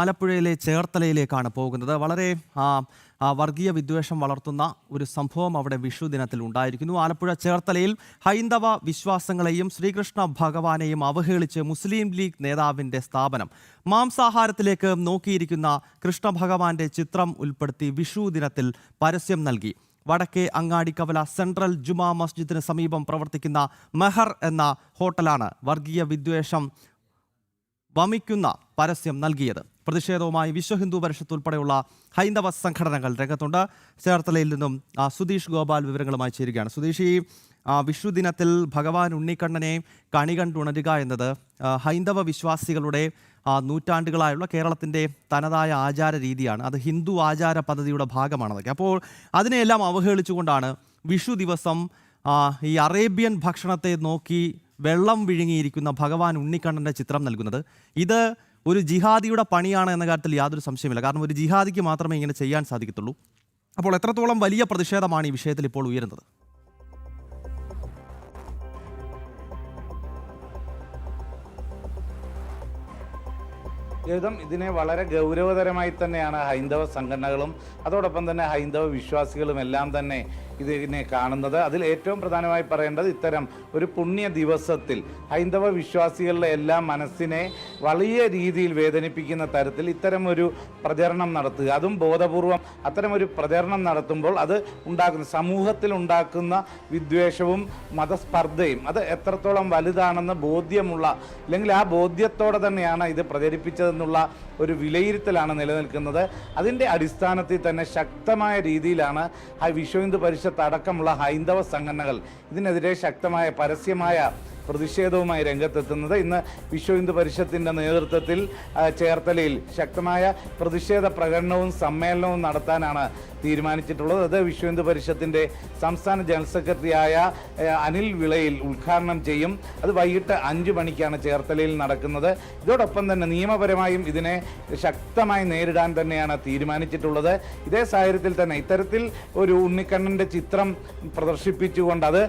ആലപ്പുഴയിലെ ചേർത്തലയിലേക്കാണ് പോകുന്നത്. വളരെ വർഗീയ വിദ്വേഷം വളർത്തുന്ന ഒരു സംഭവം അവിടെ വിഷു ദിനത്തിൽ ഉണ്ടായിരിക്കുന്നു. ആലപ്പുഴ ചേർത്തലയിൽ ഹൈന്ദവ വിശ്വാസങ്ങളെയും ശ്രീകൃഷ്ണ ഭഗവാനെയും അവഹേളിച്ച് മുസ്ലിം ലീഗ് നേതാവിൻ്റെ സ്ഥാപനം മാംസാഹാരത്തിലേക്ക് നോക്കിയിരിക്കുന്ന കൃഷ്ണഭഗവാന്റെ ചിത്രം ഉൾപ്പെടുത്തി വിഷു ദിനത്തിൽ പരസ്യം നൽകി. വടക്കേ അങ്ങാടിക്കവല സെൻട്രൽ ജുമാ മസ്ജിദിന് സമീപം പ്രവർത്തിക്കുന്ന മെഹർ എന്ന ഹോട്ടലാണ് വർഗീയ വിദ്വേഷം വമിക്കുന്ന പരസ്യം നൽകിയത്. പ്രതിഷേധവുമായി വിശ്വ ഹിന്ദു പരിഷത്ത് ഉൾപ്പെടെയുള്ള ഹൈന്ദവ സംഘടനകൾ രംഗത്തുണ്ട്. ചേർത്തലയിൽ നിന്നും സുധീഷ് ഗോപാൽ വിവരങ്ങളുമായി ചേരുകയാണ്. സുധീഷ്, ഈ വിഷു ദിനത്തിൽ ഭഗവാൻ ഉണ്ണിക്കണ്ണനെ കണി കണ്ടുണരുക എന്നത് ഹൈന്ദവ വിശ്വാസികളുടെ നൂറ്റാണ്ടുകളായുള്ള കേരളത്തിൻ്റെ തനതായ ആചാര രീതിയാണ്. അത് ഹിന്ദു ആചാര പദ്ധതിയുടെ ഭാഗമാണതൊക്കെ. അപ്പോൾ അതിനെയെല്ലാം അവഹേളിച്ചുകൊണ്ടാണ് വിഷു ദിവസം ഈ അറേബ്യൻ ഭക്ഷണത്തെ നോക്കി വെള്ളം വിഴുങ്ങിയിരിക്കുന്ന ഭഗവാൻ ഉണ്ണിക്കണ്ണൻ്റെ ചിത്രം നൽകുന്നത്. ഇത് ഒരു ജിഹാദിയുടെ പണിയാണ് എന്ന കാര്യത്തിൽ യാതൊരു സംശയമില്ല. കാരണം ഒരു ജിഹാദിക്ക് മാത്രമേ ഇങ്ങനെ ചെയ്യാൻ സാധിക്കത്തുള്ളൂ. അപ്പോൾ എത്രത്തോളം വലിയ പ്രതിഷേധമാണ് ഈ വിഷയത്തിൽ ഇപ്പോൾ ഉയരുന്നത്? ഇതിനെ വളരെ ഗൗരവതരമായി തന്നെയാണ് ഹൈന്ദവ സംഘടനകളും അതോടൊപ്പം തന്നെ ഹൈന്ദവ വിശ്വാസികളും എല്ലാം തന്നെ ഇതിനെ കാണുന്നത്. അതിൽ ഏറ്റവും പ്രധാനമായി പറയേണ്ടത്, ഇത്തരം ഒരു പുണ്യ ദിവസത്തിൽ ഹൈന്ദവ വിശ്വാസികളുടെ എല്ലാ മനസ്സിനെ വലിയ രീതിയിൽ വേദനിപ്പിക്കുന്ന തരത്തിൽ ഇത്തരം ഒരു പ്രചരണം നടത്തുക, അതും ബോധപൂർവം അത്തരമൊരു പ്രചരണം നടത്തുമ്പോൾ അത് ഉണ്ടാക്കുന്ന സമൂഹത്തിൽ ഉണ്ടാക്കുന്ന വിദ്വേഷവും മതസ്പർദ്ധയും അത് എത്രത്തോളം വലുതാണെന്ന് ബോധ്യമുള്ള, അല്ലെങ്കിൽ ആ ബോധ്യത്തോടെ തന്നെയാണ് ഇത് പ്രചരിപ്പിച്ചതെന്നുള്ള ഒരു വിലയിരുത്തലാണ് നിലനിൽക്കുന്നത്. അതിൻ്റെ അടിസ്ഥാനത്തിൽ തന്നെ ശക്തമായ രീതിയിലാണ് വിശ്വ ഹിന്ദു പരിഷത്ത് അടക്കമുള്ള ഹൈന്ദവ സംഘടനകൾ ഇതിനെതിരെ ശക്തമായ പരസ്യമായ പ്രതിഷേധവുമായി രംഗത്തെത്തുന്നത്. ഇന്ന് വിശ്വ ഹിന്ദു പരിഷത്തിൻ്റെ നേതൃത്വത്തിൽ ചേർത്തലയിൽ ശക്തമായ പ്രതിഷേധ പ്രകടനവും സമ്മേളനവും നടത്താനാണ് തീരുമാനിച്ചിട്ടുള്ളത്. അത് വിശ്വ ഹിന്ദു പരിഷത്തിൻ്റെ സംസ്ഥാന ജനറൽ സെക്രട്ടറിയായ അനിൽ വിളയിൽ ഉദ്ഘാടനം ചെയ്യും. അത് വൈകിട്ട് 5 മണിക്കാണ് ചേർത്തലയിൽ നടക്കുന്നത്. ഇതോടൊപ്പം തന്നെ നിയമപരമായും ഇതിനെ ശക്തമായി നേരിടാൻ തന്നെയാണ് തീരുമാനിച്ചിട്ടുള്ളത്. ഇതേ സാഹചര്യത്തിൽ തന്നെ ഇത്തരത്തിൽ ഒരു ഉണ്ണിക്കണ്ണൻ്റെ ചിത്രം പ്രദർശിപ്പിച്ചുകൊണ്ട് അത്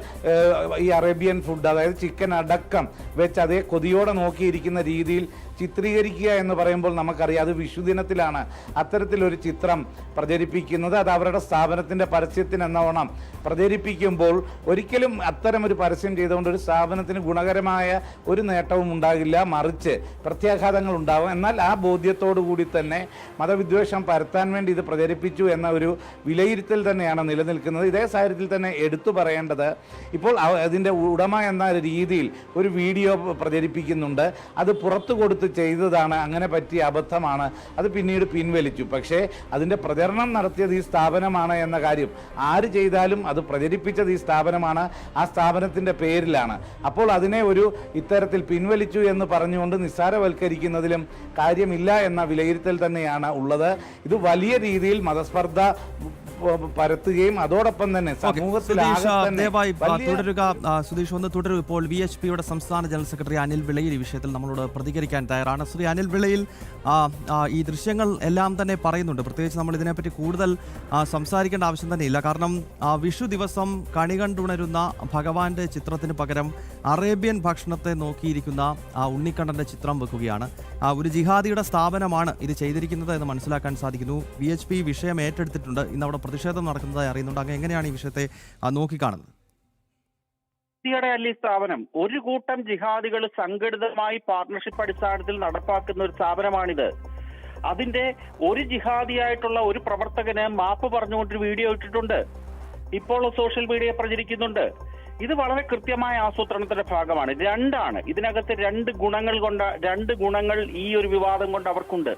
ഈ അറേബ്യൻ ഫുഡ്, അതായത് ചിക്കൻ അടക്കം വെച്ച് അതേ കൊതിയോടെ നോക്കിയിരിക്കുന്ന രീതിയിൽ ചിത്രീകരിക്കുക എന്ന് പറയുമ്പോൾ നമുക്കറിയാം അത് വിഷുദിനത്തിലാണ് അത്തരത്തിലൊരു ചിത്രം പ്രചരിപ്പിക്കുന്നത്. അത് അവരുടെ സ്ഥാപനത്തിൻ്റെ പരസ്യത്തിനെന്നോണം പ്രചരിപ്പിക്കുമ്പോൾ ഒരിക്കലും അത്തരമൊരു പരസ്യം ചെയ്തുകൊണ്ട് ഒരു സ്ഥാപനത്തിന് ഗുണകരമായ ഒരു നേട്ടവും ഉണ്ടാകില്ല, മറിച്ച് പ്രത്യാഘാതങ്ങൾ ഉണ്ടാകും. എന്നാൽ ആ ബോധ്യത്തോടു കൂടി തന്നെ മതവിദ്വേഷം പരത്താൻ വേണ്ടി ഇത് പ്രചരിപ്പിച്ചു എന്ന ഒരു വിലയിരുത്തൽ തന്നെയാണ് നിലനിൽക്കുന്നത്. ഇതേ സാഹചര്യത്തിൽ തന്നെ എടുത്തു പറയേണ്ടത്, ഇപ്പോൾ അതിൻ്റെ ഉടമ എന്ന രീതിയിൽ ഒരു വീഡിയോ പ്രചരിപ്പിക്കുന്നുണ്ട്. അത് പുറത്തു കൊടുത്ത് ചെയ്തതാണ്, അങ്ങനെ പറ്റിയ അബദ്ധമാണ്, അത് പിന്നീട് പിൻവലിച്ചു. പക്ഷേ അതിൻ്റെ പ്രചരണം നടത്തിയത് ഈ സ്ഥാപനമാണ് എന്ന കാര്യം ആര് ചെയ്താലും അത് പ്രചരിപ്പിച്ചത് ഈ സ്ഥാപനമാണ്, ആ സ്ഥാപനത്തിൻ്റെ പേരിലാണ്. അപ്പോൾ അതിനെ ഒരു ഇത്തരത്തിൽ പിൻവലിച്ചു എന്ന് പറഞ്ഞുകൊണ്ട് നിസ്സാരവൽക്കരിക്കുന്നതിലും കാര്യമില്ല എന്ന വിലയിരുത്തൽ തന്നെയാണ് ഉള്ളത്. ഇത് വലിയ രീതിയിൽ മതസ്പർദ്ധ പരത്തുകയും അതോടൊപ്പം തന്നെ തുടരുക. സുധീഷ് ഒന്ന് തുടരും. ഇപ്പോൾ VHPയുടെ സംസ്ഥാന ജനറൽ സെക്രട്ടറി അനിൽ വിളയിൽ ഈ വിഷയത്തിൽ നമ്മളോട് പ്രതികരിക്കാൻ തയ്യാറാണ്. ശ്രീ അനിൽ വിളയിൽ, ഈ ദൃശ്യങ്ങൾ എല്ലാം തന്നെ പറയുന്നുണ്ട്. പ്രത്യേകിച്ച് നമ്മൾ ഇതിനെപ്പറ്റി കൂടുതൽ സംസാരിക്കേണ്ട ആവശ്യം തന്നെ ഇല്ല. കാരണം വിഷു ദിവസം കണി കണ്ടുണരുന്ന ഭഗവാന്റെ ചിത്രത്തിന് പകരം അറേബ്യൻ ഭക്ഷണത്തെ നോക്കിയിരിക്കുന്ന ഉണ്ണിക്കണ്ണൻ്റെ ചിത്രം വെക്കുകയാണ്. ഒരു ജിഹാദിയുടെ സ്ഥാപനമാണ് ഇത് ചെയ്തിരിക്കുന്നത് എന്ന് മനസ്സിലാക്കാൻ സാധിക്കുന്നു. VHP വിഷയം ഏറ്റെടുത്തിട്ടുണ്ട്. ഇന്ന് അവിടെ പ്രതിഷേധം നടക്കുന്നതായി അറിയുന്നുണ്ട്. അങ്ങ് എങ്ങനെയാണ് ഈ വിഷയത്തെ നോക്കിക്കാണുന്നത്? ഈ സ്ഥാപനം ഒരു കൂട്ടം ജിഹാദികൾ സംഘടിതമായി പാർട്ണർഷിപ്പ് അടിസ്ഥാനത്തിൽ നടപ്പാക്കുന്ന ഒരു സ്ഥാപനമാണിത്. അതിന്റെ ഒരു ജിഹാദിയായിട്ടുള്ള ഒരു പ്രവർത്തകന് മാപ്പ് പറഞ്ഞുകൊണ്ടൊരു വീഡിയോ ഇട്ടിട്ടുണ്ട്. ഇപ്പോൾ സോഷ്യൽ മീഡിയ പ്രചരിക്കുന്നുണ്ട്. ഇത് വളരെ കൃത്യമായ ആസൂത്രണത്തിന്റെ ഭാഗമാണ്. ഇതിനകത്ത് രണ്ട് ഗുണങ്ങൾ ഈ ഒരു വിവാദം കൊണ്ട് അവർക്കുണ്ട്.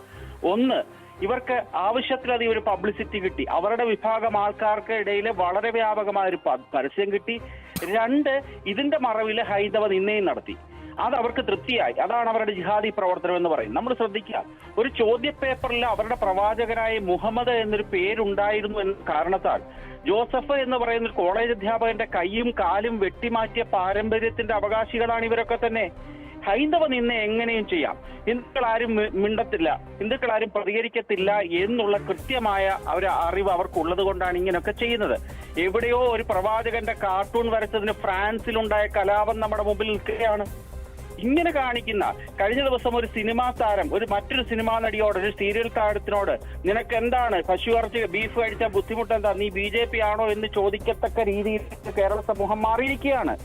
ഒന്ന്, ഇവർക്ക് ആവശ്യത്തിലധികം ഒരു പബ്ലിസിറ്റി കിട്ടി, അവരുടെ വിഭാഗം ആൾക്കാർക്ക് ഇടയിൽ വളരെ വ്യാപകമായ ഒരു പരസ്യം കിട്ടി. 2, ഇതിന്റെ മറവിൽ ഹൈന്ദവ നിന്ദയും നടത്തി. അത് അവർക്ക് തൃപ്തിയായി. അതാണ് അവരുടെ ജിഹാദി പ്രവർത്തനം എന്ന് പറയും. നമ്മൾ ശ്രദ്ധിക്കുക, ഒരു ചോദ്യ പേപ്പറിൽ അവരുടെ പ്രവാചകനായ മുഹമ്മദ് എന്നൊരു പേരുണ്ടായിരുന്നു എന്ന കാരണത്താൽ ജോസഫ് എന്ന് പറയുന്ന ഒരു കോളേജ് അധ്യാപകന്റെ കൈയും കാലും വെട്ടിമാറ്റിയ പാരമ്പര്യത്തിന്റെ അവകാശികളാണ് ഇവരൊക്കെ തന്നെ. ഹൈന്ദവ നിന്നെ എങ്ങനെയും ചെയ്യാം, ഹിന്ദുക്കൾ ആരും മിണ്ടത്തില്ല, ഹിന്ദുക്കൾ ആരും പ്രതികരിക്കത്തില്ല എന്നുള്ള കൃത്യമായ ഒരു അറിവ് അവർക്കുള്ളത് കൊണ്ടാണ് ഇങ്ങനെയൊക്കെ ചെയ്യുന്നത്. എവിടെയോ ഒരു പ്രവാചകന്റെ കാർട്ടൂൺ വരച്ചതിന് ഫ്രാൻസിലുണ്ടായ കലാപം നമ്മുടെ മുമ്പിൽ നിൽക്കുകയാണ്. ഇങ്ങനെ കാണിക്കുന്ന കഴിഞ്ഞ ദിവസം ഒരു സിനിമാ താരം മറ്റൊരു സിനിമാ നടിയോട്, ഒരു സീരിയൽ താരത്തിനോട് നിനക്ക് എന്താണ് പശു ഇറച്ചി ബീഫ് കഴിച്ച ബുദ്ധിമുട്ട് എന്താ, നീ BJP ആണോ എന്ന് ചോദിക്കത്തക്ക രീതിയിൽ കേരള സമൂഹം മാറിയിരിക്കുകയാണ്.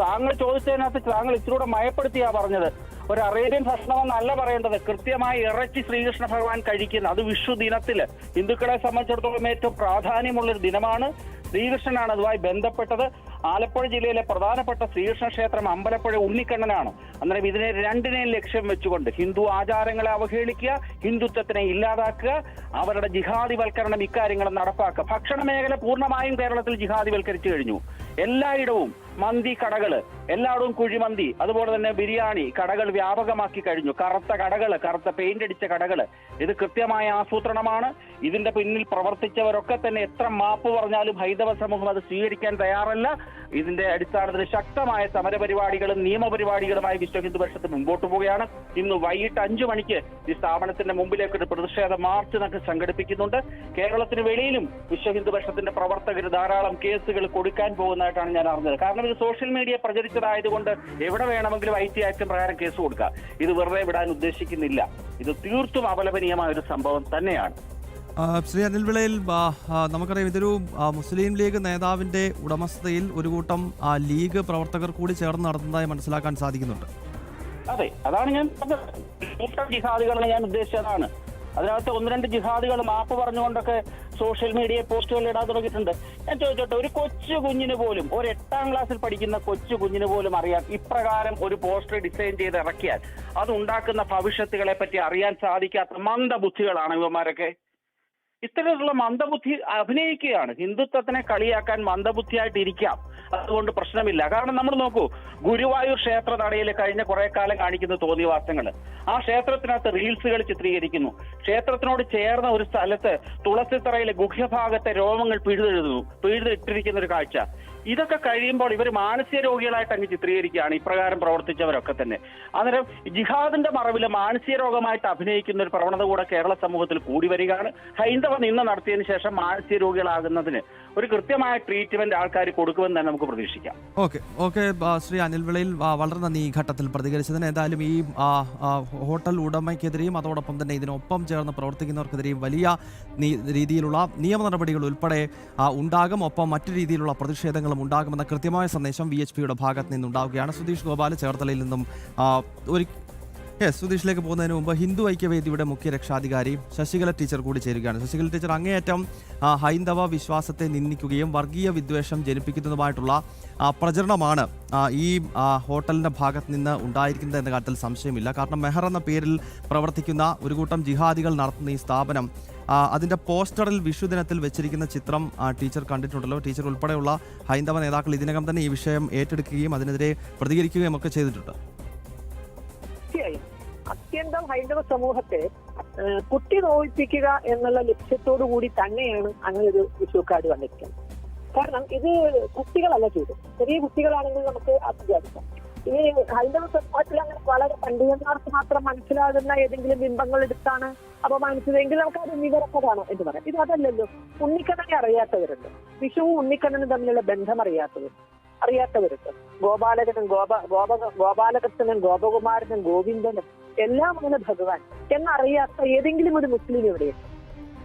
താങ്കൾ ചോദിച്ചതിനകത്ത് താങ്കൾ ഇച്ചിരൂടെ മയപ്പെടുത്തിയാ പറഞ്ഞത്. ഒരു അറേബ്യൻ ഭക്ഷണമെന്നല്ല പറയേണ്ടത്, കൃത്യമായി ഇറച്ചി ശ്രീകൃഷ്ണ ഭഗവാൻ കഴിക്കുന്ന, അത് വിഷു ദിനത്തില് ഹിന്ദുക്കളെ സംബന്ധിച്ചിടത്തോളം ഏറ്റവും പ്രാധാന്യമുള്ളൊരു ദിനമാണ്. ശ്രീകൃഷ്ണനാണ് അതുമായി ബന്ധപ്പെട്ടത്. ആലപ്പുഴ ജില്ലയിലെ പ്രധാനപ്പെട്ട ശ്രീകൃഷ്ണ ക്ഷേത്രം അമ്പലപ്പുഴ ഉണ്ണിക്കണ്ണനാണ്. അന്നേരം ഇതിനെ രണ്ടിനെയും ലക്ഷ്യം വെച്ചുകൊണ്ട് ഹിന്ദു ആചാരങ്ങളെ അവഹേളിക്കുക, ഹിന്ദുത്വത്തിനെ ഇല്ലാതാക്കുക, അവരുടെ ജിഹാദിവൽക്കരണം ഇക്കാര്യങ്ങൾ നടപ്പാക്കുക. ഭക്ഷണ മേഖല പൂർണ്ണമായും കേരളത്തിൽ ജിഹാദിവൽക്കരിച്ചു കഴിഞ്ഞു. എല്ലായിടവും മന്തി കടകള്, എല്ലായിടവും കുഴിമന്തി, അതുപോലെ തന്നെ ബിരിയാണി കടകൾ വ്യാപകമാക്കി കഴിഞ്ഞു. കറുത്ത കടകള്, കറുത്ത പെയിന്റ് അടിച്ച കടകള്. ഇത് കൃത്യമായ ആസൂത്രണമാണ്. ഇതിന്റെ പിന്നിൽ പ്രവർത്തിച്ചവരൊക്കെ തന്നെ എത്ര മാപ്പ് പറഞ്ഞാലും ഹൈന്ദവ സമൂഹം അത് സ്വീകരിക്കാൻ തയ്യാറല്ല. ഇതിന്റെ അടിസ്ഥാനത്തിൽ ശക്തമായ സമരപരിപാടികളും നിയമപരിപാടികളുമായി വിശ്വ ഹിന്ദു പരിഷത്ത് മുമ്പോട്ട് പോവുകയാണ്. ഇന്ന് വൈകിട്ട് 5 മണിക്ക് ഈ സ്ഥാപനത്തിന്റെ മുമ്പിലേക്ക് ഒരു പ്രതിഷേധ മാർച്ച് നമുക്ക് സംഘടിപ്പിക്കുന്നുണ്ട്. കേരളത്തിന് വെളിയിലും വിശ്വ ഹിന്ദു പരിഷത്തിന്റെ പ്രവർത്തകർ ധാരാളം കേസുകൾ കൊടുക്കാൻ പോകുന്നതായിട്ടാണ് ഞാൻ അറിഞ്ഞത്. കാരണം ഇത് സോഷ്യൽ മീഡിയ പ്രചരിച്ചതായതുകൊണ്ട് എവിടെ വേണമെങ്കിലും IT ആക്ട് പ്രകാരം കേസ് കൊടുക്കുക. ഇത് വെറുതെ വിടാൻ ഉദ്ദേശിക്കുന്നില്ല. ഇത് തീർത്തും അപലപനീയമായ ഒരു സംഭവം തന്നെയാണ്. ശ്രീ അനിൽ വിളയിൽ, നമുക്കറിയാം ഇതൊരു മുസ്ലിം ലീഗ് നേതാവിന്റെ ഉടമസ്ഥതയിൽ ഒരു കൂട്ടം ലീഗ് പ്രവർത്തകർ കൂടി ചേർന്ന് നടത്തുന്നതായി മനസ്സിലാക്കാൻ സാധിക്കുന്നുണ്ട്. അതെ, അതാണ് ഞാൻ പറഞ്ഞത്. ജിഹാദികളെ ഞാൻ ഉദ്ദേശിച്ചതാണ്. അതിനകത്ത് 1-2 ജിഹാദികൾ മാപ്പ് പറഞ്ഞുകൊണ്ടൊക്കെ സോഷ്യൽ മീഡിയ പോസ്റ്റുകൾ ഇടാൻ തുടങ്ങിയിട്ടുണ്ട്. ഞാൻ ചോദിച്ചോട്ടെ, ഒരു കൊച്ചു കുഞ്ഞിന് പോലും, ഒരു 8ാം ക്ലാസ്സിൽ പഠിക്കുന്ന കൊച്ചു കുഞ്ഞിന് പോലും അറിയാം ഇപ്രകാരം ഒരു പോസ്റ്റർ ഡിസൈൻ ചെയ്ത് ഇറക്കിയാൽ അത് ഉണ്ടാക്കുന്ന ഭവിഷ്യത്തുകളെ പറ്റി അറിയാൻ സാധിക്കാത്ത മന്ദബുദ്ധികളാണ് ഇവന്മാരൊക്കെ. ഇത്തരത്തിലുള്ള മന്ദബുദ്ധി അഭിനയിക്കുകയാണ്. ഹിന്ദുത്വത്തിനെ കളിയാക്കാൻ മന്ദബുദ്ധിയായിട്ട് ഇരിക്കാം, അതുകൊണ്ട് പ്രശ്നമില്ല. കാരണം നമ്മൾ നോക്കൂ, ഗുരുവായൂർ ക്ഷേത്ര നടയിൽ കഴിഞ്ഞ കുറെ കാലം കാണിക്കുന്ന തോന്നിവാസങ്ങൾ, ആ ക്ഷേത്രത്തിനകത്ത് റീൽസുകൾ ചിത്രീകരിക്കുന്നു. ക്ഷേത്രത്തിനോട് ചേർന്ന ഒരു സ്ഥലത്ത് തുളസിത്തറയിലെ ഗുഹ്യഭാഗത്തെ രോമങ്ങൾ പിഴുതിട്ടിരിക്കുന്ന ഒരു കാഴ്ച. ഇതൊക്കെ കഴിയുമ്പോൾ ഇവർ മാനസിക രോഗികളായിട്ട് അങ്ങ് ചിത്രീകരിക്കുകയാണ് ഇപ്രകാരം പ്രവർത്തിച്ചവരൊക്കെ തന്നെ. അന്നേരം ജിഹാദിന്റെ മറവിൽ മാനസിക രോഗമായിട്ട് അഭിനയിക്കുന്ന ഒരു പ്രവണത കൂടെ കേരള സമൂഹത്തിൽ കൂടി വരികയാണ്. ഹൈന്ദവ നിന്ന നടത്തിയതിനു ശേഷം മാനസിക രോഗികളാകുന്നതിന് ഒരു കൃത്യമായ ട്രീറ്റ്മെന്റ് ആൾക്കാർ കൊടുക്കുമെന്ന് തന്നെ നമുക്ക് പ്രതീക്ഷിക്കാം. ഓക്കെ ശ്രീ അനിൽ വിളയിൽ, വളരെ നന്ദി ഈ ഘട്ടത്തിൽ പ്രതികരിച്ചതിന്. എന്തായാലും ഈ ഹോട്ടൽ ഉടമയ്ക്കെതിരെയും അതോടൊപ്പം തന്നെ ഇതിനൊപ്പം ചേർന്ന് പ്രവർത്തിക്കുന്നവർക്കെതിരെയും വലിയ രീതിയിലുള്ള നിയമ നടപടികൾ ഉൾപ്പെടെ ഉണ്ടാകും. ഒപ്പം മറ്റു രീതിയിലുള്ള പ്രതിഷേധങ്ങളും ഉണ്ടാകുമെന്ന കൃത്യമായ സന്ദേശം VHPയുടെ ഭാഗത്ത് നിന്നുണ്ടാവുകയാണ്. സുധീഷ് ഗോപാൽ ചേർത്തലയിൽ നിന്നും സുധീഷിലേക്ക് പോകുന്നതിന് മുമ്പ് ഹിന്ദു ഐക്യവേദിയുടെ മുഖ്യ രക്ഷാധികാരി ശശികല ടീച്ചർ കൂടി ചേരുകയാണ്. ശശികല ടീച്ചർ, അങ്ങേയറ്റം ഹൈന്ദവ വിശ്വാസത്തെ നിന്ദിക്കുകയും വർഗീയ വിദ്വേഷം ജനിപ്പിക്കുന്നതുമായിട്ടുള്ള പ്രചരണമാണ് ഈ ഹോട്ടലിൻ്റെ ഭാഗത്ത് നിന്ന് ഉണ്ടായിരിക്കുന്നത് എന്ന കാര്യത്തിൽ സംശയമില്ല. കാരണം മെഹർ എന്ന പേരിൽ പ്രവർത്തിക്കുന്ന ഒരു കൂട്ടം ജിഹാദികൾ നടത്തുന്ന ഈ സ്ഥാപനം, അതിൻ്റെ പോസ്റ്ററിൽ വിഷുദിനത്തിൽ വെച്ചിരിക്കുന്ന ചിത്രം ടീച്ചർ കണ്ടിട്ടുണ്ടല്ലോ. ടീച്ചർ ഉൾപ്പെടെയുള്ള ഹൈന്ദവ നേതാക്കൾ ഇതിനകം തന്നെ ഈ വിഷയം ഏറ്റെടുക്കുകയും അതിനെതിരെ പ്രതികരിക്കുകയും ഒക്കെ ചെയ്തിട്ടുണ്ട്. അത്യന്തം ഹൈന്ദവ സമൂഹത്തെ കുട്ടി നോവിപ്പിക്കുക എന്നുള്ള ലക്ഷ്യത്തോടു കൂടി തന്നെയാണ് അങ്ങനെ ഒരു വിഷുക്കാട് വന്നിരിക്കുന്നത്. കാരണം ഇത് കുട്ടികളല്ല ചെയ്തത്, ചെറിയ കുട്ടികളാണെങ്കിൽ നമുക്ക് അത്യാവശ്യം. ഇനി ഹൈന്ദവ സമൂഹത്തിൽ അങ്ങനെ വളരെ പണ്ഡിതന്മാർക്ക് മാത്രം മനസ്സിലാകുന്ന ഏതെങ്കിലും ബിംബങ്ങൾ എടുത്താണ് അപമാനിച്ചതെങ്കിൽ നമുക്ക് അത് വിവരക്കഥാണോ എന്ന് പറയാം. ഇത് അതല്ലല്ലോ. ഉണ്ണിക്കണ്ണനെ അറിയാത്തവരുണ്ട്, വിഷുവും ഉണ്ണിക്കണ്ണനും തമ്മിലുള്ള ബന്ധം അറിയാത്തവരുണ്ട്. ഗോപാലകൃഷ്ണനും ഗോപകുമാരനും ഗോവിന്ദനും എല്ലാം അങ്ങനെ ഭഗവാൻ എന്നറിയാത്ത ഏതെങ്കിലും ഒരു മുസ്ലിം എവിടെയുണ്ട്.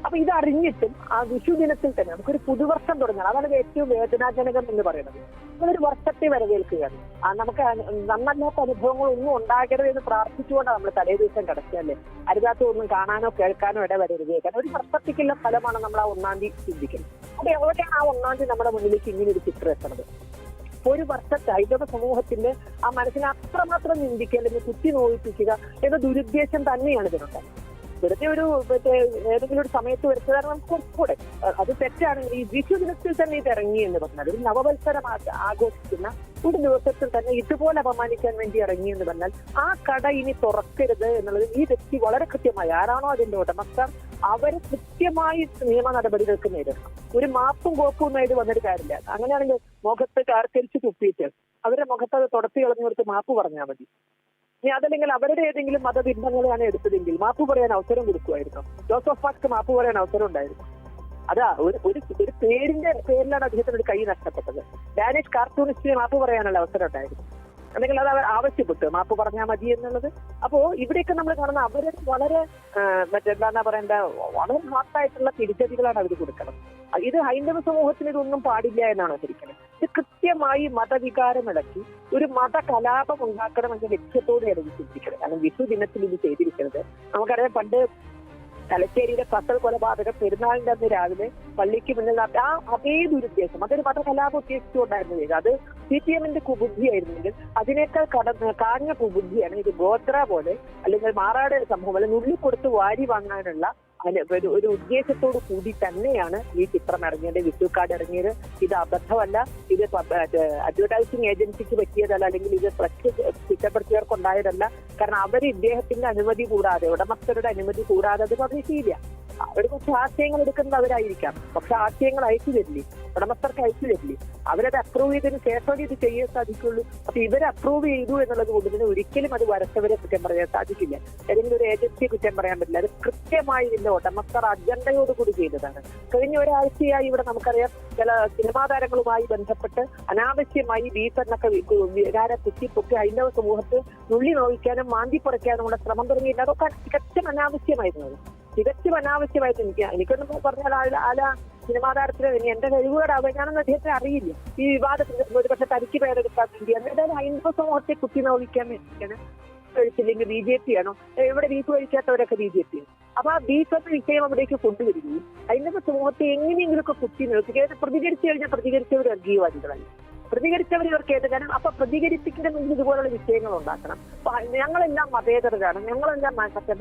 അപ്പൊ ഇതറിഞ്ഞിട്ടും ആ വിഷു ദിനത്തിൽ തന്നെ നമുക്കൊരു പുതുവർഷം തുടങ്ങണം. അതാണ് ഏറ്റവും വേദനാജനകം എന്ന് പറയുന്നത്. നമ്മളൊരു വർഷത്തെ വരവേൽക്കുകയാണ്. നമുക്ക് നന്നല്ലാത്ത അനുഭവങ്ങളൊന്നും ഉണ്ടാകരുത് എന്ന് പ്രാർത്ഥിച്ചുകൊണ്ടാണ് നമ്മൾ തലേ ദിവസം കിടക്കുകയല്ലേ. അരുതാത്തൊന്നും കാണാനോ കേൾക്കാനോ ഇടവരരുത്. കാരണം ഒരു വർഷത്തേക്കുള്ള ഫലമാണ് നമ്മൾ ആ 1-ാം തീയതി ചിന്തിക്കുന്നത്. അപ്പൊ എവിടെയാണ് ആ 1-ാം തീയതി നമ്മുടെ മുന്നിലേക്ക് ഇങ്ങനെ ഒരു ചിത്രം എത്തുന്നത്? ഒരു വർഷത്തെ ഹൈന്ദവ സമൂഹത്തിന്റെ ആ മനസ്സിനെ അത്രമാത്രം നിന്ദിക്കുക അല്ലെങ്കിൽ കുത്തി നോവിപ്പിക്കുക എന്ന ദുരുദ്ദേശം തന്നെയാണ് ഇതിനുണ്ടായത്. വെറുതെ ഒരു ഏതെങ്കിലും ഒരു സമയത്ത് വരുത്തതാണ് നമുക്ക് കുറച്ചുകൂടെ അത് തെറ്റാണ്. ഈ വിഷു ദിനത്തിൽ തന്നെ ഇത് ഇറങ്ങി എന്ന് പറഞ്ഞാൽ ഒരു നവവത്സരം ആഘോഷിക്കുന്ന ഒരു ദിവസത്തിൽ തന്നെ ഇതുപോലെ അപമാനിക്കാൻ വേണ്ടി ഇറങ്ങി എന്ന് പറഞ്ഞാൽ ആ കട ഇനി തുറക്കരുത് എന്നുള്ളത് ഈ വ്യക്തി വളരെ കൃത്യമായി, ആരാണോ അതിന്റെ ഉടമസ്ഥർ, അവര് കൃത്യമായി നിയമ നടപടികൾക്ക് നേരിടണം. ഒരു മാപ്പും കോപ്പും ഒന്നായിട്ട് വന്നിട്ട് കാര്യമില്ല. അങ്ങനെയാണെങ്കിൽ മുഖത്ത് കാർക്കരിച്ച് തുപ്പിയിട്ട് അവരുടെ മുഖത്ത് അത് തുടത്തി കളഞ്ഞെടുത്ത് മാപ്പ് പറഞ്ഞാൽ മതി. ഇനി അതല്ലെങ്കിൽ അവരുടെ ഏതെങ്കിലും മതബിംബങ്ങളെയാണ് എടുത്തതെങ്കിൽ മാപ്പ് പറയാൻ അവസരം കൊടുക്കുമായിരുന്നു. ജോസഫ് പാർക്ക് മാപ്പ് പറയാൻ അവസരം ഉണ്ടായിരുന്നു. അതാ ഒരു പേരിലാണ് അദ്ദേഹത്തിന് ഒരു കൈ നഷ്ടപ്പെട്ടത്. ഡാനിഷ് കാർട്ടൂണിസ്റ്റിന് മാപ്പ് പറയാനുള്ള അവസരം ഉണ്ടായിരുന്നു. അല്ലെങ്കിൽ അത് അവർ ആവശ്യപ്പെട്ടു മാപ്പ് പറഞ്ഞാൽ മതി എന്നുള്ളത്. അപ്പോ ഇവിടെയൊക്കെ നമ്മൾ കാണുന്ന അവര് വളരെ മറ്റെന്താ പറയണ്ട, വളരെ ഹാർട്ടായിട്ടുള്ള തിരിച്ചടികളാണ് അവർ കൊടുക്കുന്നത്. ഇത് ഹൈന്ദവ സമൂഹത്തിന് ഇതൊന്നും പാടില്ല എന്നാണ് ധരിക്കുന്നത്. ഇത് കൃത്യമായി മതവികാരം ഇളക്കി ഒരു മതകലാപം ഉണ്ടാക്കണമെന്ന ലക്ഷ്യത്തോടെയാണ് ഇത് ചിന്തിക്കുന്നത്. കാരണം വിഷു ദിനത്തിൽ ഇത് ചെയ്തിരിക്കുന്നത് നമുക്കറിയാം. പണ്ട് തലശ്ശേരിയിലെ കത്തൽ കൊലപാതകം പെരുന്നാളിന്റെ അന്ന് രാവിലെ പള്ളിക്ക് മുന്നിൽ നടത്തിയ അതേ ദുരുദ്ദേശം, അതൊരു മതകലാപം ഉദ്ദേശിച്ചുകൊണ്ടായിരുന്നു ചെയ്തത്. അത് CPM-ന്റെ കുബുദ്ധിയായിരുന്നെങ്കിൽ അതിനേക്കാൾ കാഞ്ഞ കുബുദ്ധിയാണ് ഇത് ഗോത്ര പോലെ അല്ലെങ്കിൽ മാറാട് സംഭവം അല്ലെങ്കിൽ നുള്ളിക്കൊടുത്ത് വാരി വാങ്ങാനുള്ള ഒരു ഉദ്ദേശത്തോടു കൂടി തന്നെയാണ് ഈ ചിത്രം ഇറങ്ങിയത്, വിഷു കാർഡ് ഇറങ്ങിയത്. ഇത് അബദ്ധമല്ല, ഇത് അഡ്വർടൈസിംഗ് ഏജൻസിക്ക് പറ്റിയതല്ല, അല്ലെങ്കിൽ ഇത് പ്രസ് കുറ്റപ്പെടുത്തിയവർക്കുണ്ടായതല്ല. കാരണം അവർ ഇദ്ദേഹത്തിന്റെ അനുമതി കൂടാതെ, ഉടമസ്ഥരുടെ അനുമതി കൂടാതെ അത് പബ്ലിഷ് ചെയ്യില്ല. അവർ കുറച്ച് ആശയങ്ങൾ എടുക്കുന്നത് അവരായിരിക്കാം, പക്ഷെ ആശയങ്ങൾ അയച്ചു തരില്ലേ, ഉടമസ്ഥർക്ക് അയച്ചു തരില്ലേ. അവരത് അപ്രൂവ് ചെയ്തതിന് ശേഷം ഇത് ചെയ്യാൻ സാധിക്കുള്ളൂ. അപ്പൊ ഇവരെ അപ്രൂവ് ചെയ്തു എന്നുള്ളത് കൊണ്ട് തന്നെ ഒരിക്കലും അത് വരച്ചവരെ കുറ്റം പറയാൻ സാധിക്കില്ല, ഏതെങ്കിലും ഒരു ഏജൻസിയെ കുറ്റം പറയാൻ പറ്റില്ല. അത് കൃത്യമായി ഇതിന്റെ ഉടമസ്ഥർ അജണ്ടയോടുകൂടി ചെയ്തതാണ്. കഴിഞ്ഞ ഒരാഴ്ചയായി ഇവിടെ നമുക്കറിയാം ചില സിനിമാ താരങ്ങളുമായി ബന്ധപ്പെട്ട് അനാവശ്യമായി ബീഫെന്നൊക്കെ വികാരം കുത്തിപ്പൊക്കി ഹൈന്ദവ സമൂഹത്ത് നുള്ളി നോവിക്കാനും മാന്തി പറിക്കാനുമുള്ള ശ്രമം തുടങ്ങിയില്ല. അതൊക്കെ തികച്ചും അനാവശ്യമായിരുന്നത്, തികച്ചും അനാവശ്യമായിട്ട്. എനിക്കൊന്നും പറഞ്ഞാൽ സിനിമാ താരത്തിന് എന്റെ കഴിവുകേടാവുക, ഞാനൊന്നും അദ്ദേഹത്തെ അറിയില്ല. ഈ വിവാദത്തിന് ഒരു പക്ഷെ തനിക്ക് പേരെടുക്കാൻ വേണ്ടി എന്നിട്ട് ഹൈന്ദവ സമൂഹത്തെ കുത്തി നോവിക്കാൻ വേണ്ടിയാണ്. കഴിച്ചില്ലെങ്കിൽ BJP ആണോ? ഇവിടെ ബീഫ് കഴിക്കാത്തവരൊക്കെ BJP ആണ്. അപ്പൊ ആ ബീഫ് എന്ന വിഷയം അവിടേക്ക് കൊണ്ടുവരികയും ഹൈന്ദവ സമൂഹത്തെ എങ്ങനെയെങ്കിലുമൊക്കെ കുത്തി നോക്കി പ്രതികരിച്ചു കഴിഞ്ഞാൽ പ്രതികരിച്ചവർ വർഗീയവാദികളായി, പ്രതികരിച്ചവർ ഇവർക്ക് ഏത് കാരണം. അപ്പൊ പ്രതികരിപ്പിക്കണമെങ്കിൽ ഇതുപോലുള്ള വിഷയങ്ങൾ ഉണ്ടാക്കണം. ഞങ്ങളെല്ലാം മതേതരരാണ്, ഞങ്ങളെല്ലാം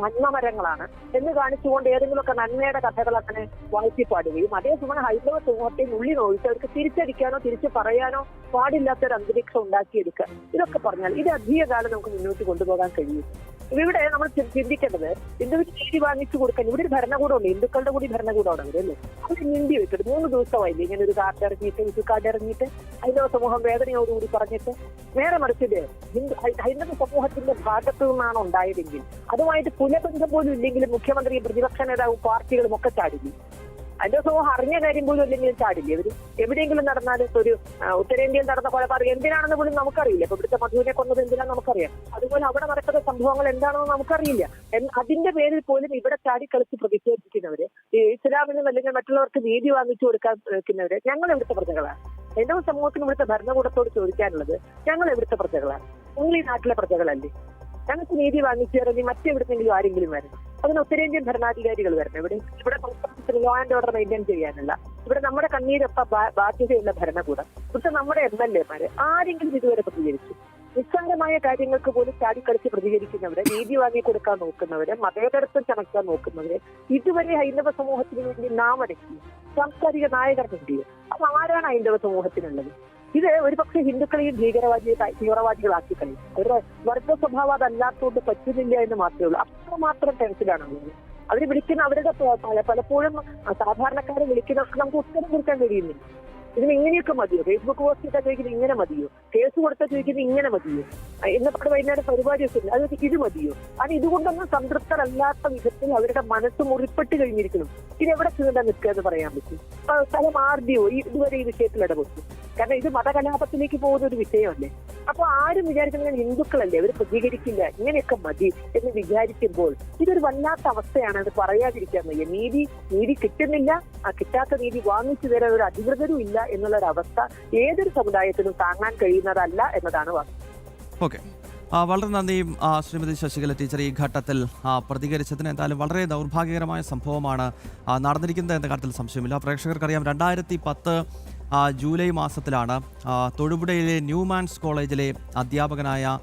നന്മമരങ്ങളാണ് എന്ന് കാണിച്ചുകൊണ്ട് ഏതെങ്കിലുമൊക്കെ നന്മയുടെ കഥകൾ അങ്ങനെ വാഴ്ത്തിപ്പാടുകയും അതേസമയം ഹൈന്ദവ സമൂഹത്തെ ഉള്ളി നോക്കിച്ച് അവർക്ക് തിരിച്ചടിക്കാനോ തിരിച്ചു പറയാനോ പാടില്ലാത്തൊരു അന്തരീക്ഷം ഉണ്ടാക്കിയെടുക്കുക, ഇതൊക്കെ പറഞ്ഞാൽ ഇത് അധികകാലം നമുക്ക് മുന്നോട്ട് കൊണ്ടുപോകാൻ കഴിയും. ഇവിടെ നമ്മൾ ചിന്തിക്കേണ്ടത് ഹിന്ദുവിന് നീതി വാങ്ങിച്ചു കൊടുക്കാൻ ഇവിടെ ഒരു ഭരണകൂടമുണ്ട്, ഹിന്ദുക്കളുടെ കൂടി ഭരണകൂടമാണ് അവർ അല്ലേ. അവർ നീന്തി വെച്ചിട്ട് 3 ദിവസമായില്ലേ ഇങ്ങനെ ഒരു കാർഡ് ഇറങ്ങിയിട്ട്, വിഷു കാർഡ് ഇറങ്ങിയിട്ട് ഹൈന്ദവ സമൂഹം വേദനയോടുകൂടി പറഞ്ഞിട്ട്. നേരെ മറിച്ചിട്ട് ഹൈന്ദവ സമൂഹത്തിന്റെ ഭാഗത്തു നിന്നാണ് ഉണ്ടായതെങ്കിൽ അതുമായിട്ട് പുനഃബന്ധം പോലും ഇല്ലെങ്കിലും മുഖ്യമന്ത്രിയും പ്രതിപക്ഷ നേതാവും പാർട്ടികളും ഒക്കെ ചാടില്ലേ. അതിന്റെ സമൂഹം അറിഞ്ഞ കാര്യം പോലും ഇല്ലെങ്കിലും ചാടില്ലേ അവര്. എവിടെയെങ്കിലും നടന്നാൽ ഒരു ഉത്തരേന്ത്യയിൽ നടന്ന കൊലപാതകം എന്തിനാണെന്ന് പോലും നമുക്കറിയില്ല. ഇപ്പൊ ഇവിടുത്തെ മധുവിനെ കൊന്നത് എന്തിനാണെന്ന് നമുക്കറിയാം. അതുപോലെ അവിടെ നടക്കുന്ന സംഭവങ്ങൾ എന്താണെന്ന് നമുക്കറിയില്ല. അതിന്റെ പേരിൽ പോലും ഇവിടെ ചാടിക്കളിച്ച് പ്രതിഷേധിക്കുന്നവര്, ഇസ്ലാമിനും അല്ലെങ്കിൽ മറ്റുള്ളവർക്ക് നീതി വാങ്ങിച്ചു കൊടുക്കാൻ നിൽക്കുന്നവര് ഞങ്ങൾ ഇവിടുത്തെ പ്രജകളാണ്. ഹൈന്ദവ സമൂഹത്തിന് ഇവിടുത്തെ ഭരണകൂടത്തോട് ചോദിക്കാനുള്ളത് ഞങ്ങൾ ഇവിടുത്തെ പ്രജകളാണ്, നിങ്ങൾ ഈ നാട്ടിലെ പ്രജകളല്ലേ, ഞങ്ങൾക്ക് നീതി വാങ്ങിച്ചു തരാൻ മറ്റെവിടുന്നെങ്കിലും ആരെങ്കിലും വരണം. അതിന് ഉത്തരേന്ത്യൻ ഭരണാധികാരികൾ വരണം. ഇവിടെ സംസ്ഥാനത്തിന് ലോ ആൻഡ് ഓർഡർ മെയിൻറ്റെയിൻ ചെയ്യാനുള്ള, ഇവിടെ നമ്മുടെ കണ്ണീരൊപ്പം ബാധ്യതയുള്ള ഭരണകൂടം, ഇവിടുത്തെ നമ്മുടെ MLA-മാര് ആരെങ്കിലും ഇതുവരെ പ്രതികരിച്ചു? നിസ്സംഗമായ കാര്യങ്ങൾക്ക് പോലും ചാടിക്കളിച്ച് പ്രതികരിക്കുന്നവരെ, നീതി വാങ്ങിക്കൊടുക്കാൻ നോക്കുന്നവരെ, മതേതരത്വം ചമയ്ക്കാൻ നോക്കുന്നവരെ ഇതുവരെ ഹൈന്ദവ സമൂഹത്തിന് വേണ്ടി നാമടക്കി സാംസ്കാരിക നായകർക്കുണ്ടിയോ? അപ്പൊ ആരാണ് ഹൈന്ദവ സമൂഹത്തിനുള്ളത്? ഇത് ഒരുപക്ഷെ ഹിന്ദുക്കളെയും തീവ്രവാദികളാക്കി കളയും. അവരുടെ വർഗ സ്വഭാവം അതല്ലാത്തതുകൊണ്ട് പറ്റുന്നില്ല എന്ന് മാത്രമേ ഉള്ളൂ. അത്രമാത്രം ടെൻഷനാണ് ഉള്ളത്. അവര് വിളിക്കുന്ന അവരുടെ പലപ്പോഴും സാധാരണക്കാരെ വിളിക്കുന്നവർക്ക് നമുക്ക് ഉത്തരം കൊടുക്കാൻ കഴിയുന്നില്ല. ഇതിന് ഇങ്ങനെയൊക്കെ മതിയോ? ഫേസ്ബുക്ക് പോസ്റ്റ് ഇട്ടാ ചോദിക്കുന്നത് ഇങ്ങനെ മതിയോ? കേസ് കൊടുത്താൽ ചോദിക്കുന്നത് ഇങ്ങനെ മതിയോ? എന്നപ്പോൾ വൈകുന്നേരം പരിപാടി ഒക്കെ അത് ഇത് മതിയോ? കാരണം ഇതുകൊണ്ടൊന്നും സംതൃപ്തരല്ലാത്ത വിധത്തിൽ അവരുടെ മനസ്സ് മുറിപ്പെട്ട് കഴിഞ്ഞിരിക്കുന്നു. ഇതെവിടെ ചെന്നിട്ടാ നിൽക്കുക എന്ന് പറയാൻ പറ്റും. സ്ഥലം ആർഡിയോ ഇതുവരെ ഈ വിഷയത്തിൽ ഇടപെട്ടു. കാരണം ഇത് മതകലാപത്തിലേക്ക് പോകുന്ന ഒരു വിഷയമല്ലേ. അപ്പൊ ആരും വിചാരിക്കുന്നത് ഹിന്ദുക്കളല്ലേ, അവർ പ്രതികരിക്കില്ല, ഇങ്ങനെയൊക്കെ മതി എന്ന് വിചാരിക്കുമ്പോൾ ഇതൊരു വല്ലാത്ത അവസ്ഥയാണ്. അത് പറയാതിരിക്കാൻ വയ്യ. നീതി കിട്ടുന്നില്ല, ആ കിട്ടാത്ത നീതി വാങ്ങിച്ചു തരാൻ ഒരു അധികൃതരും ഇല്ല എന്നുള്ളൊരവസ്ഥ ഏതൊരു സമുദായത്തിനും താങ്ങാൻ കഴിയുന്നതല്ല എന്നതാണ് വാസ്തവം. ഓക്കെ, വളരെ നന്ദി ശ്രീമതി ശശികല ടീച്ചർ ഈ ഘട്ടത്തിൽ പ്രതികരിച്ചതിന്. എന്തായാലും വളരെ ദൗർഭാഗ്യകരമായ സംഭവമാണ് നടന്നിരിക്കുന്നത് എന്ന കാര്യത്തിൽ സംശയമില്ല. പ്രേക്ഷകർക്കറിയാം 2010 ജൂലൈ മാസത്തിലാണ് തൊടുപുഴയിലെ ന്യൂമാൻസ് കോളേജിലെ അധ്യാപകനായ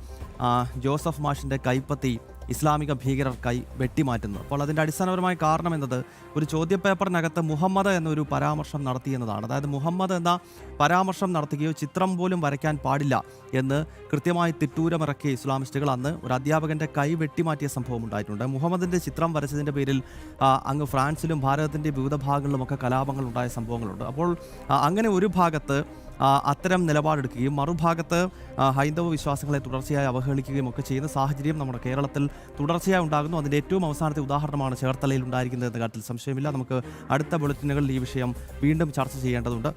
ജോസഫ് മാഷിൻ്റെ കൈപ്പത്തി ഇസ്ലാമിക ഭീകരർ വെട്ടിമാറ്റുന്നത്. അപ്പോൾ അതിൻ്റെ അടിസ്ഥാനപരമായ കാരണം എന്നത് ഒരു ചോദ്യപേപ്പറിനകത്ത് മുഹമ്മദ് എന്നൊരു പരാമർശം നടത്തിയെന്നതാണ്. അതായത് മുഹമ്മദ് എന്ന പരാമർശം നടത്തുകയോ ചിത്രം പോലും വരയ്ക്കാൻ പാടില്ല എന്ന് കൃത്യമായി തിട്ടൂരമിറക്കിയ ഇസ്ലാമിസ്റ്റുകൾ അന്ന് ഒരു അധ്യാപകൻ്റെ കൈ വെട്ടിമാറ്റിയ സംഭവം ഉണ്ടായിട്ടുണ്ട്. മുഹമ്മദിൻ്റെ ചിത്രം വരച്ചതിൻ്റെ പേരിൽ അങ്ങ് ഫ്രാൻസിലും ഭാരതത്തിൻ്റെ വിവിധ ഭാഗങ്ങളിലുമൊക്കെ കലാപങ്ങൾ ഉണ്ടായ സംഭവങ്ങളുണ്ട്. അപ്പോൾ അങ്ങനെ ഒരു ഭാഗത്ത് അത്തരം നിലപാടെടുക്കുകയും മറുഭാഗത്ത് ഹൈന്ദവ വിശ്വാസങ്ങളെ തുടർച്ചയായി അവഹേളിക്കുകയും ഒക്കെ ചെയ്യുന്ന സാഹചര്യം നമ്മുടെ കേരളത്തിൽ തുടർച്ചയായി ഉണ്ടാകുന്നു. അതിൻ്റെ ഏറ്റവും അവസാനത്തെ ഉദാഹരണമാണ് ചേർത്തലയിൽ ഉണ്ടായിരിക്കുന്നത് എന്ന കാര്യത്തിൽ സംശയമില്ല. നമുക്ക് അടുത്ത ബുള്ളറ്റിനുകളിൽ ഈ വിഷയം വീണ്ടും ചർച്ച ചെയ്യേണ്ടതുണ്ട്.